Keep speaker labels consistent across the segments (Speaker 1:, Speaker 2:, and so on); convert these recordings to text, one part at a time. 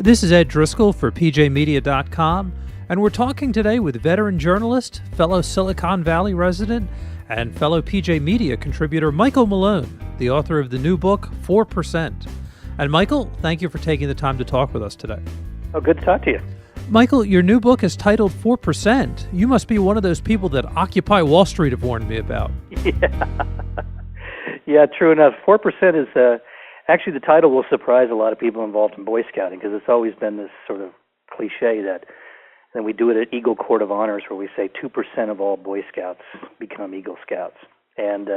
Speaker 1: This is Ed Driscoll for PJmedia.com, and we're talking today with veteran journalist, fellow Silicon Valley resident, and fellow PJ Media contributor Michael Malone, the author of the new book, 4%. And Michael, thank you for taking the time to talk with us today.
Speaker 2: Oh, good to talk to you.
Speaker 1: Michael, your new book is titled 4%. You must be one of those people that Occupy Wall Street have warned me about.
Speaker 2: Yeah, true enough. 4% is actually the title will surprise a lot of people involved in Boy Scouting because it's always been this sort of cliche that then we do it at Eagle Court of Honors where we say 2% of all Boy Scouts become Eagle Scouts. And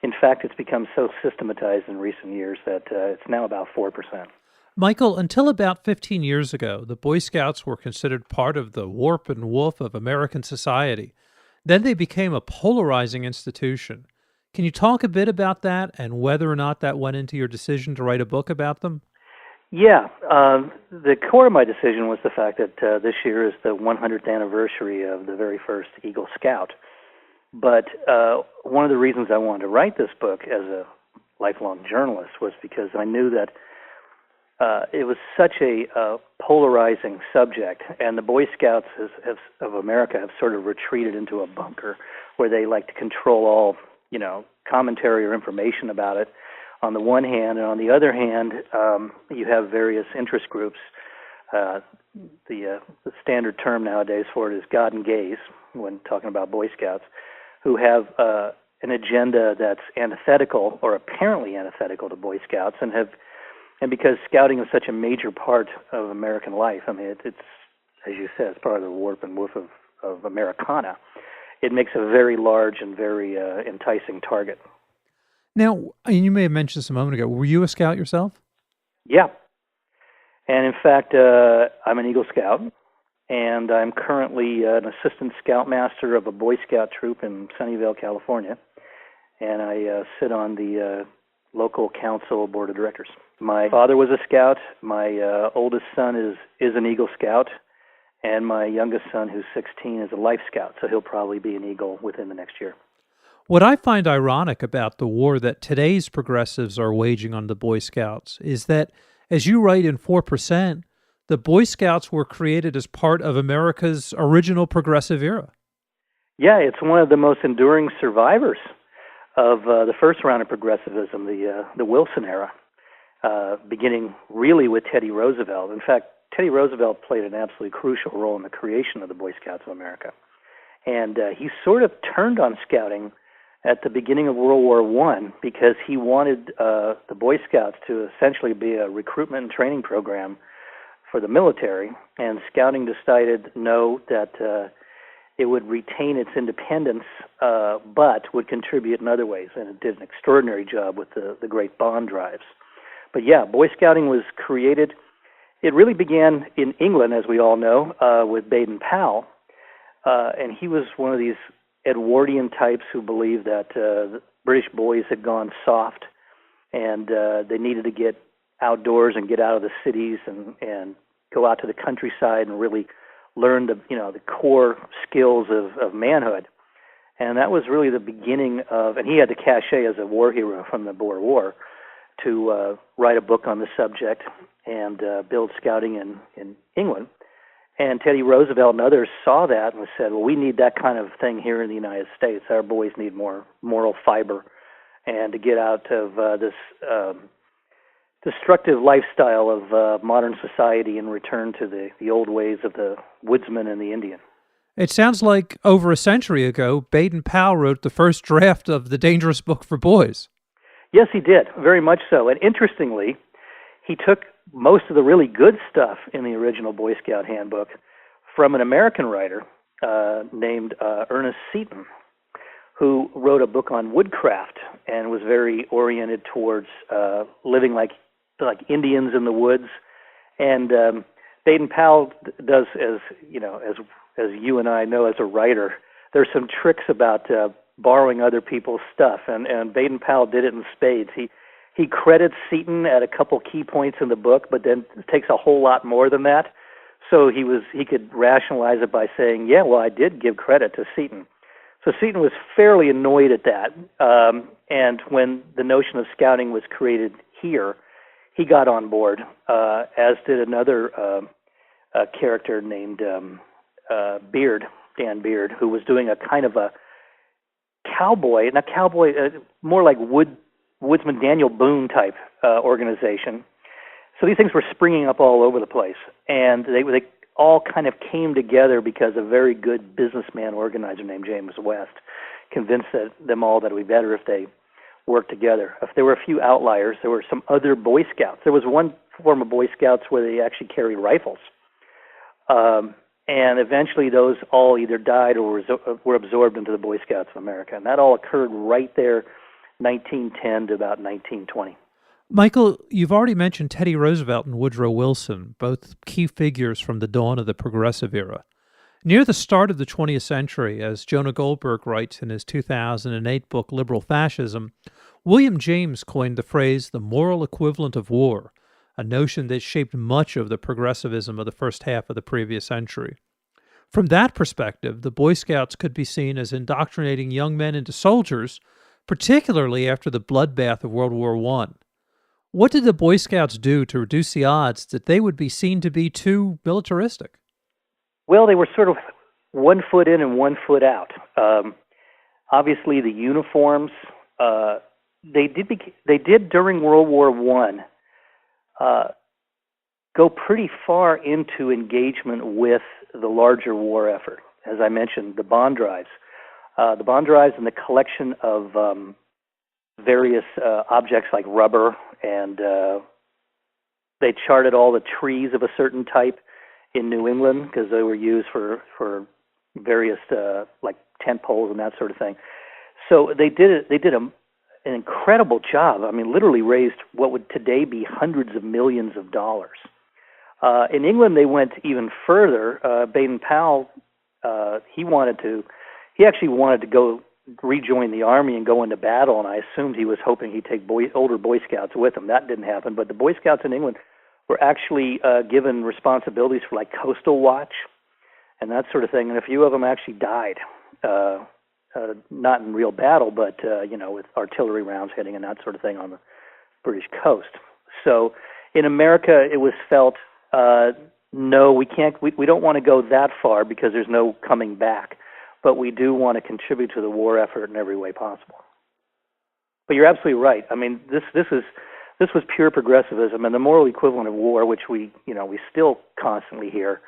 Speaker 2: in fact, it's become so systematized in recent years that it's now about 4%.
Speaker 1: Michael, until about 15 years ago, the Boy Scouts were considered part of the warp and woof of American society. Then they became a polarizing institution. Can you talk a bit about that and whether or not that went into your decision to write a book about them?
Speaker 2: Yeah. The core of my decision was the fact that this year is the 100th anniversary of the very first Eagle Scout. But one of the reasons I wanted to write this book as a lifelong journalist was because I knew that it was such a polarizing subject, and the Boy Scouts of America have sort of retreated into a bunker where they like to control all, commentary or information about it on the one hand, and on the other hand, you have various interest groups. The standard term nowadays for it is God and gays when talking about Boy Scouts, who have an agenda that's antithetical or apparently antithetical to Boy Scouts, and because scouting is such a major part of American life, I mean, it's as you said, it's part of the warp and woof of Americana. It makes a very large and very enticing target.
Speaker 1: Now, you may have mentioned this a moment ago. Were you a scout yourself?
Speaker 2: Yeah. And in fact, I'm an Eagle Scout, and I'm currently an assistant scoutmaster of a Boy Scout troop in Sunnyvale, California, and I sit on the local council board of directors. My father was a scout. My oldest son is an Eagle Scout, and my youngest son, who's 16, is a Life Scout, so he'll probably be an Eagle within the next year.
Speaker 1: What I find ironic about the war that today's progressives are waging on the Boy Scouts is that, as you write in 4%, the Boy Scouts were created as part of America's original progressive era.
Speaker 2: Yeah, it's one of the most enduring survivors of the first round of progressivism, the Wilson era, beginning really with Teddy Roosevelt. In fact, Teddy Roosevelt played an absolutely crucial role in the creation of the Boy Scouts of America. And he sort of turned on scouting at the beginning of World War I because he wanted the Boy Scouts to essentially be a recruitment and training program for the military. And scouting decided no, that it would retain its independence, but would contribute in other ways. And it did an extraordinary job with the great bond drives. But yeah, Boy Scouting was created. It really began in England, as we all know, with Baden-Powell. And he was one of these Edwardian types who believed that the British boys had gone soft and they needed to get outdoors and get out of the cities and go out to the countryside and really learn the core skills of manhood. And that was really the beginning of, and he had the cachet as a war hero from the Boer War to write a book on the subject and build scouting in England. And Teddy Roosevelt and others saw that and said, well, we need that kind of thing here in the United States. Our boys need more moral fiber and to get out of this destructive lifestyle of modern society and return to the old ways of the woodsman and the Indian.
Speaker 1: It sounds like over a century ago, Baden-Powell wrote the first draft of The Dangerous Book for Boys. Yes,
Speaker 2: he did, very much so. And interestingly, he took most of the really good stuff in the original Boy Scout handbook from an American writer named Ernest Seton, who wrote a book on woodcraft and was very oriented towards living like Indians in the woods. And Baden-Powell does, as you and I know as a writer, there's some tricks about borrowing other people's stuff, and Baden-Powell did it in spades. He credits Seton at a couple key points in the book, but then takes a whole lot more than that. So he could rationalize it by saying, yeah, well, I did give credit to Seton. So Seton was fairly annoyed at that. And when the notion of scouting was created here, he got on board, as did another character named Dan Beard, who was doing a kind of a cowboy, not cowboy, more like woodsman Daniel Boone type organization. So these things were springing up all over the place, and they all kind of came together because a very good businessman organizer named James West convinced them all that it would be better if they worked together. If there were a few outliers, there were some other Boy Scouts. There was one form of Boy Scouts where they actually carried rifles. And eventually those all either died or were absorbed into the Boy Scouts of America. And that all occurred right there, 1910 to about 1920.
Speaker 1: Michael, you've already mentioned Teddy Roosevelt and Woodrow Wilson, both key figures from the dawn of the Progressive era. Near the start of the 20th century, as Jonah Goldberg writes in his 2008 book, Liberal Fascism, William James coined the phrase the moral equivalent of war, a notion that shaped much of the progressivism of the first half of the previous century. From that perspective, the Boy Scouts could be seen as indoctrinating young men into soldiers, particularly after the bloodbath of World War I. What did the Boy Scouts do to reduce the odds that they would be seen to be too militaristic?
Speaker 2: Well, they were sort of 1 foot in and 1 foot out. Obviously, the uniforms, they did during World War I go pretty far into engagement with the larger war effort. As I mentioned, the bond drives and the collection of various objects like rubber, and they charted all the trees of a certain type in New England because they were used for various like tent poles and that sort of thing. So they did an incredible job. I mean, literally raised what would today be hundreds of millions of dollars. In England, they went even further. Baden-Powell, he actually wanted to go rejoin the army and go into battle, and I assumed he was hoping he'd take older Boy Scouts with him. That didn't happen, but the Boy Scouts in England were actually given responsibilities for like coastal watch and that sort of thing, and a few of them actually died, not in real battle, but with artillery rounds hitting and that sort of thing on the British coast. So in America, it was felt, no, we don't want to go that far because there's no coming back, but we do want to contribute to the war effort in every way possible. But you're absolutely right. I mean, this was pure progressivism, and the moral equivalent of war, which we still constantly hear.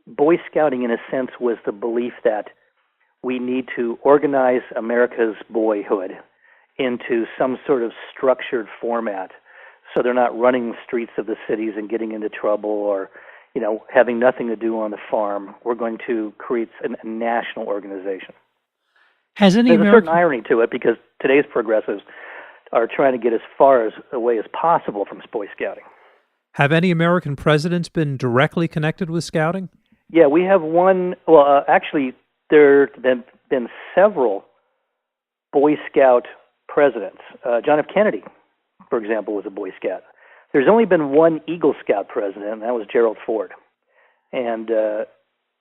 Speaker 2: Boy Scouting, in a sense, was the belief that we need to organize America's boyhood into some sort of structured format, so they're not running the streets of the cities and getting into trouble, or having nothing to do on the farm. We're going to create a national organization.
Speaker 1: There's a
Speaker 2: certain irony to it, because today's progressives are trying to get as far away as possible from Boy Scouting.
Speaker 1: Have any American presidents been directly connected with Scouting?
Speaker 2: Yeah, we have one. Well, actually, there have been several Boy Scout presidents. John F. Kennedy, for example, was a Boy Scout. There's only been one Eagle Scout president, and that was Gerald Ford. And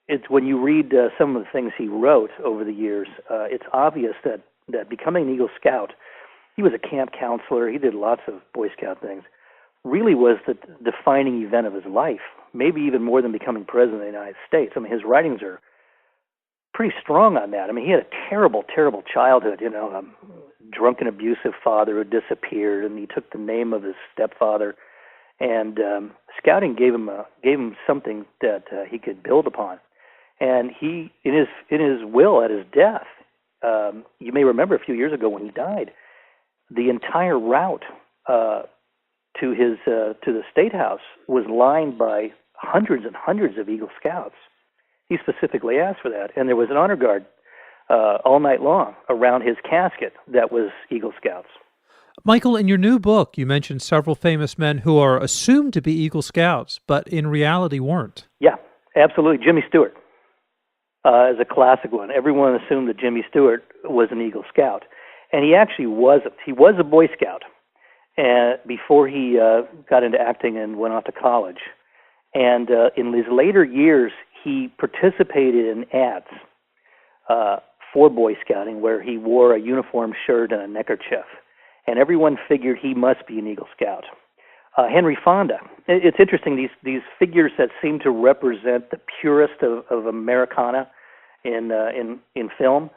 Speaker 2: it's when you read some of the things he wrote over the years, it's obvious that becoming an Eagle Scout, he was a camp counselor, he did lots of Boy Scout things, really was the defining event of his life, maybe even more than becoming president of the United States. I mean, his writings are pretty strong on that. I mean, he had a terrible, terrible childhood, a drunken, abusive father who disappeared, and he took the name of his stepfather. And Scouting gave him something that he could build upon. And he, in his will at his death, you may remember a few years ago when he died, the entire route to the State House was lined by hundreds and hundreds of Eagle Scouts. He specifically asked for that, and there was an honor guard all night long around his casket that was Eagle Scouts.
Speaker 1: Michael, in your new book, you mentioned several famous men who are assumed to be Eagle Scouts, but in reality weren't.
Speaker 2: Yeah, absolutely. Jimmy Stewart is a classic one. Everyone assumed that Jimmy Stewart was an Eagle Scout, and he actually wasn't. He was a Boy Scout before he got into acting and went off to college. And in his later years, he participated in ads for Boy Scouting where he wore a uniform shirt and a neckerchief. And everyone figured he must be an Eagle Scout. Henry Fonda. It's interesting, these figures that seem to represent the purest of Americana in film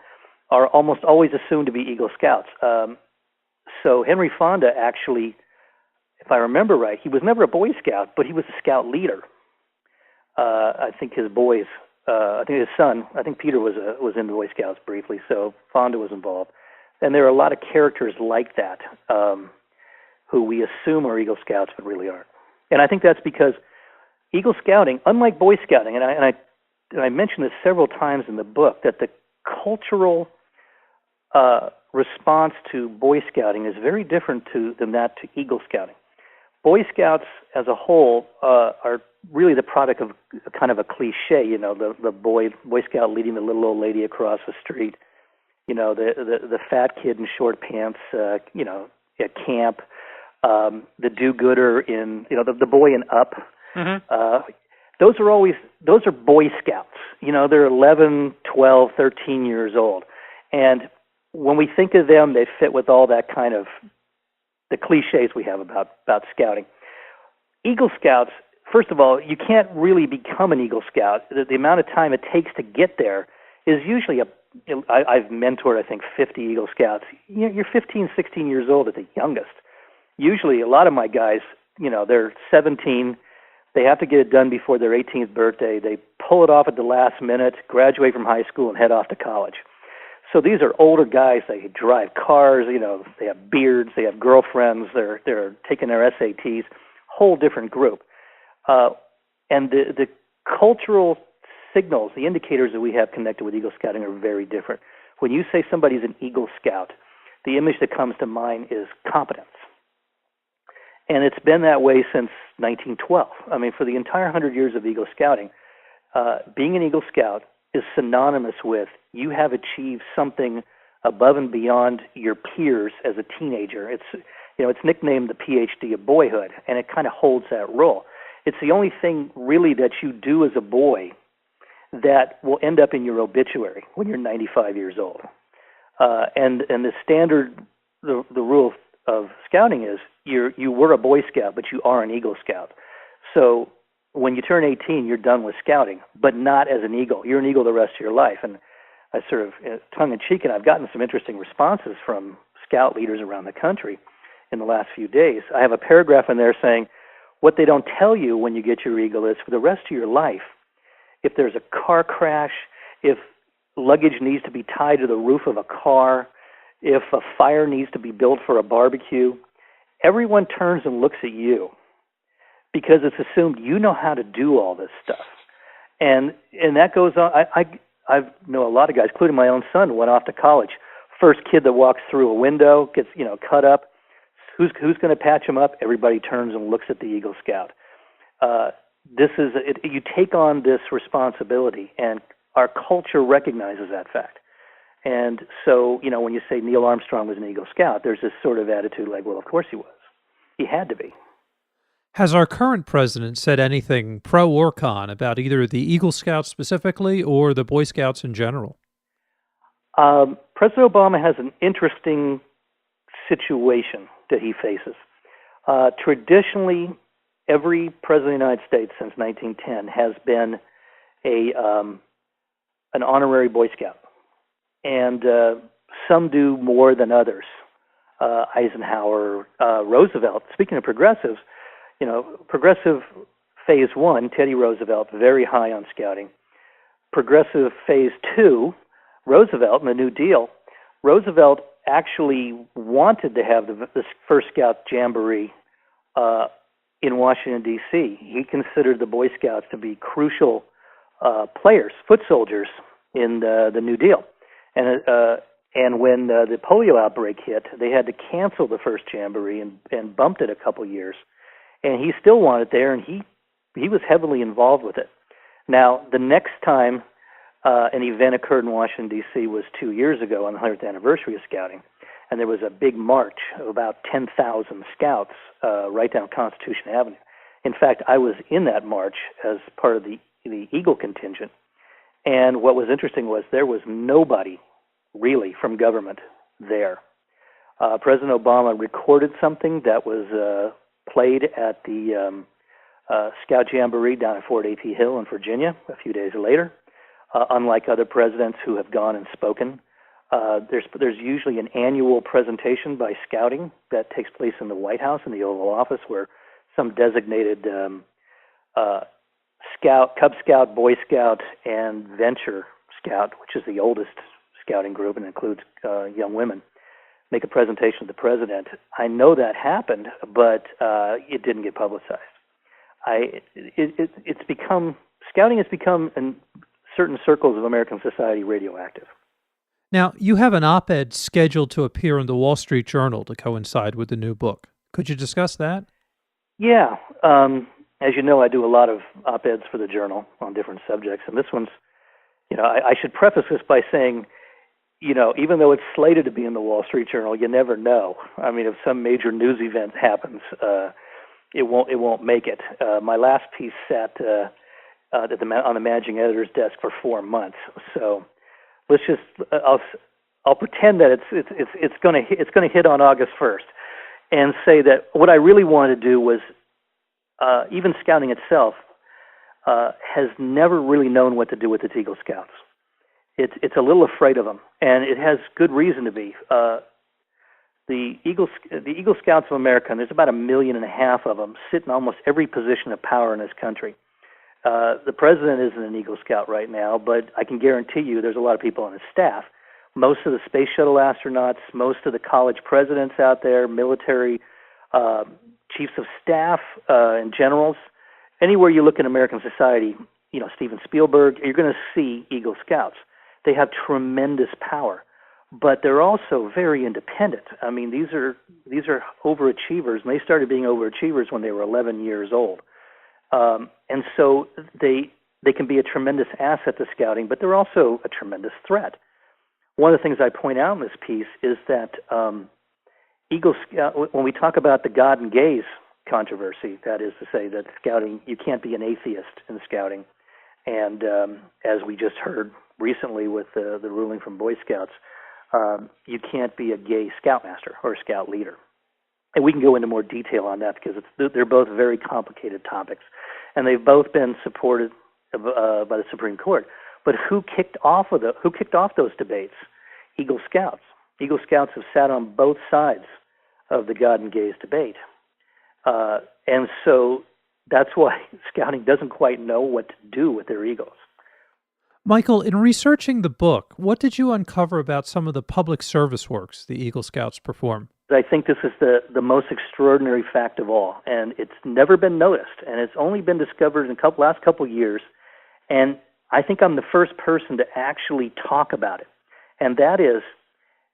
Speaker 2: are almost always assumed to be Eagle Scouts. So Henry Fonda actually, if I remember right, he was never a Boy Scout, but he was a Scout leader. I think his boys, I think his son, I think Peter was in the Boy Scouts briefly, so Fonda was involved. And there are a lot of characters like that who we assume are Eagle Scouts but really aren't. And I think that's because Eagle Scouting, unlike Boy Scouting, and I mentioned this several times in the book, that the cultural response to Boy Scouting is very different than that to Eagle Scouting. Boy Scouts as a whole are really the product of kind of a cliche, the Boy Scout leading the little old lady across the street, the fat kid in short pants, at camp, the do-gooder in, the boy in Up. Mm-hmm. Those are Boy Scouts. They're 11, 12, 13 years old. And when we think of them, they fit with all that kind of the cliches we have about scouting. Eagle Scouts, first of all, you can't really become an Eagle Scout. The amount of time it takes to get there is usually I've mentored, I think, 50 Eagle Scouts. You're 15, 16 years old at the youngest. Usually, a lot of my guys, they're 17. They have to get it done before their 18th birthday. They pull it off at the last minute, graduate from high school, and head off to college. So these are older guys. They drive cars. They have beards. They have girlfriends. They're taking their SATs. Whole different group. And the cultural signals, the indicators that we have connected with Eagle Scouting are very different. When you say somebody's an Eagle Scout, the image that comes to mind is competence. And it's been that way since 1912. I mean, for the entire 100 years of Eagle Scouting, being an Eagle Scout is synonymous with you have achieved something above and beyond your peers as a teenager. It's nicknamed the PhD of Boyhood, and it kind of holds that role. It's the only thing really that you do as a boy that will end up in your obituary when you're 95 years old. And the standard, the rule of scouting is you were a Boy Scout, but you are an Eagle Scout. So when you turn 18, you're done with scouting, but not as an Eagle. You're an Eagle the rest of your life. And I sort of, tongue-in-cheek, and I've gotten some interesting responses from Scout leaders around the country in the last few days. I have a paragraph in there saying, what they don't tell you when you get your Eagle is for the rest of your life, if there's a car crash, if luggage needs to be tied to the roof of a car, if a fire needs to be built for a barbecue, everyone turns and looks at you because it's assumed you know how to do all this stuff. And that goes on. I know a lot of guys, including my own son, went off to college. First kid that walks through a window gets cut up. Who's going to patch him up? Everybody turns and looks at the Eagle Scout. You take on this responsibility, and our culture recognizes that fact. And so, when you say Neil Armstrong was an Eagle Scout, there's this sort of attitude like, well, of course he was. He had to be.
Speaker 1: Has our current president said anything pro or con about either the Eagle Scouts specifically or the Boy Scouts in general?
Speaker 2: President Obama has an interesting situation that he faces. Traditionally, every president of the United States since 1910 has been an honorary Boy Scout. And some do more than others. Eisenhower, Roosevelt. Speaking of progressives, progressive phase one, Teddy Roosevelt, very high on scouting. Progressive phase two, Roosevelt and the New Deal. Roosevelt actually wanted to have the first Scout Jamboree in Washington, D.C. He considered the Boy Scouts to be crucial players, foot soldiers in the New Deal. And when the polio outbreak hit, they had to cancel the first Jamboree and bumped it a couple years. And he still wanted it there, and he was heavily involved with it. Now, the next time an event occurred in Washington, D.C. was 2 years ago on the 100th anniversary of Scouting, and there was a big march of about 10,000 Scouts right down Constitution Avenue. In fact, I was in that march as part of the Eagle contingent, and what was interesting was there was nobody really from government there. President Obama recorded something that was played at the Scout Jamboree down at Fort A.P. Hill in Virginia a few days later. Unlike other presidents who have gone and spoken, there's usually an annual presentation by Scouting that takes place in the White House in the Oval Office, where some designated Scout, Cub Scout, Boy Scout, and Venture Scout, which is the oldest scouting group and includes young women, make a presentation to the president. I know that happened, but it didn't get publicized. Scouting has become in certain circles of American society radioactive.
Speaker 1: Now, you have an op-ed scheduled to appear in the Wall Street Journal to coincide with the new book. Could you discuss that?
Speaker 2: Yeah. As you know, I do a lot of op-eds for the Journal on different subjects, and this one's, I should preface this by saying, even though it's slated to be in the Wall Street Journal, you never know. I mean, if some major news event happens, it won't make it. My last piece sat on the managing editor's desk for 4 months. So let's just I'll pretend that it's going to hit on August 1st, and say that what I really wanted to do was even Scouting itself has never really known what to do with its Eagle Scouts. It's a little afraid of them, and it has good reason to be. The Eagle Scouts of America, and there's about 1.5 million of them, sit in almost every position of power in this country. The president isn't an Eagle Scout right now, but I can guarantee you there's a lot of people on his staff. Most of the space shuttle astronauts, most of the college presidents out there, military chiefs of staff and generals. Anywhere you look in American society, Steven Spielberg, you're going to see Eagle Scouts. They have tremendous power, but they're also very independent. I mean, these are overachievers, and they started being overachievers when they were 11 years old. And so they can be a tremendous asset to Scouting, but they're also a tremendous threat. One of the things I point out in this piece is that Eagle Scout, when we talk about the God and gaze controversy, that is to say that Scouting, you can't be an atheist in Scouting. And as we just heard recently with the ruling from Boy Scouts, you can't be a gay Scoutmaster or a Scout leader. And we can go into more detail on that because they're both very complicated topics. And they've both been supported by the Supreme Court. But who kicked off those debates? Eagle Scouts. Eagle Scouts have sat on both sides of the God and gaze debate. And so that's why Scouting doesn't quite know what to do with their Eagles.
Speaker 1: Michael, in researching the book, what did you uncover about some of the public service works the Eagle Scouts perform?
Speaker 2: I think this is the most extraordinary fact of all, and it's never been noticed, and it's only been discovered in the last couple of years, and I think I'm the first person to actually talk about it, and that is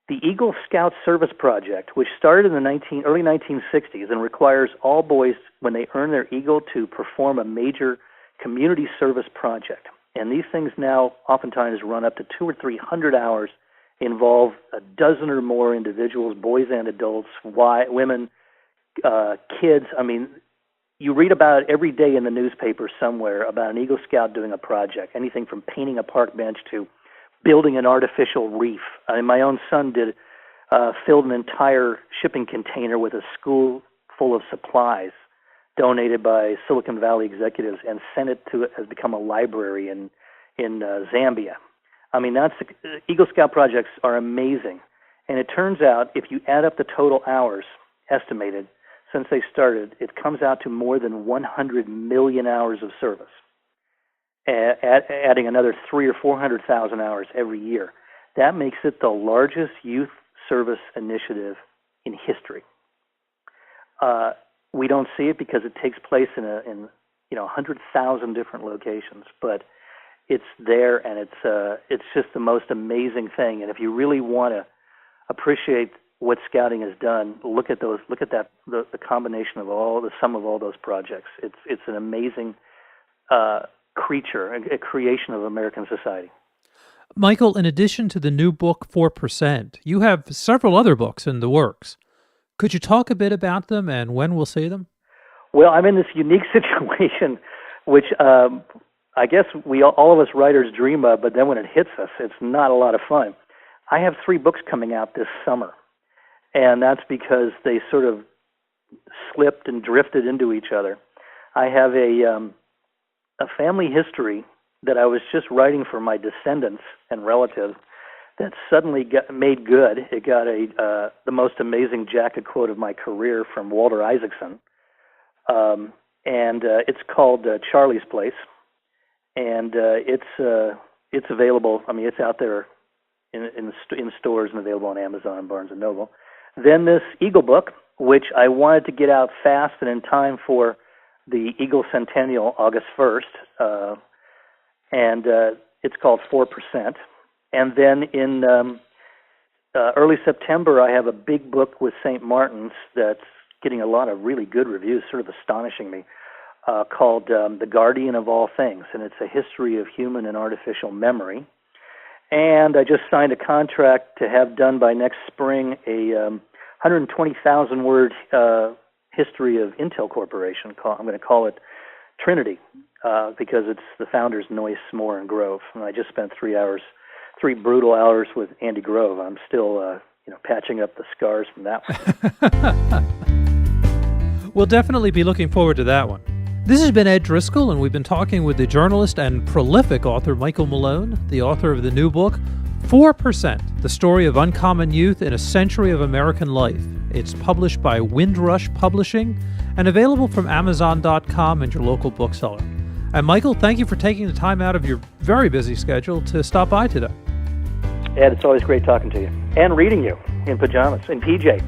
Speaker 2: the Eagle Scout Service Project, which started in the early 1960s and requires all boys, when they earn their Eagle, to perform a major community service project. And these things now oftentimes run up to 200 or 300 hours, involve a dozen or more individuals, boys and adults, women, kids. I mean, you read about it every day in the newspaper somewhere about an Eagle Scout doing a project, anything from painting a park bench to building an artificial reef. I mean, my own son filled an entire shipping container with a school full of supplies donated by Silicon Valley executives and sent it has become a library in Zambia. I mean, Eagle Scout projects are amazing. And it turns out, if you add up the total hours estimated since they started, it comes out to more than 100 million hours of service, adding another 300,000 or 400,000 hours every year. That makes it the largest youth service initiative in history. We don't see it because it takes place in 100,000 different locations, but it's there, and it's just the most amazing thing. And if you really want to appreciate what Scouting has done, look at the combination of the sum of all those projects. It's an amazing creature, a creation of American society.
Speaker 1: Michael, in addition to the new book 4%, you have several other books in the works. Could you talk a bit about them and when we'll see them?
Speaker 2: Well, I'm in this unique situation, which I guess all of us writers dream of, but then when it hits us, it's not a lot of fun. I have 3 books coming out this summer, and that's because they sort of slipped and drifted into each other. I have a family history that I was just writing for my descendants and relatives that suddenly got made good. It got the most amazing jacket quote of my career from Walter Isaacson, and it's called Charlie's Place, and it's available. I mean, it's out there in stores and available on Amazon, Barnes and Noble. Then this Eagle book, which I wanted to get out fast and in time for the Eagle Centennial, August 1st, and it's called 4%. And then in early September, I have a big book with St. Martin's that's getting a lot of really good reviews, sort of astonishing me, called The Guardian of All Things, and it's a history of human and artificial memory. And I just signed a contract to have done by next spring a 120,000-word history of Intel Corporation. I'm going to call it Trinity because it's the founders Noyce, Moore, and Grove. And I just spent 3 brutal hours with Andy Grove. I'm still, patching up the scars from that one.
Speaker 1: We'll definitely be looking forward to that one. This has been Ed Driscoll, and we've been talking with the journalist and prolific author Michael Malone, the author of the new book, 4%, The Story of Uncommon Youth in a Century of American Life. It's published by Windrush Publishing and available from Amazon.com and your local bookseller. And Michael, thank you for taking the time out of your very busy schedule to stop by today.
Speaker 2: Ed, it's always great talking to you and reading you in pajamas, in PJ.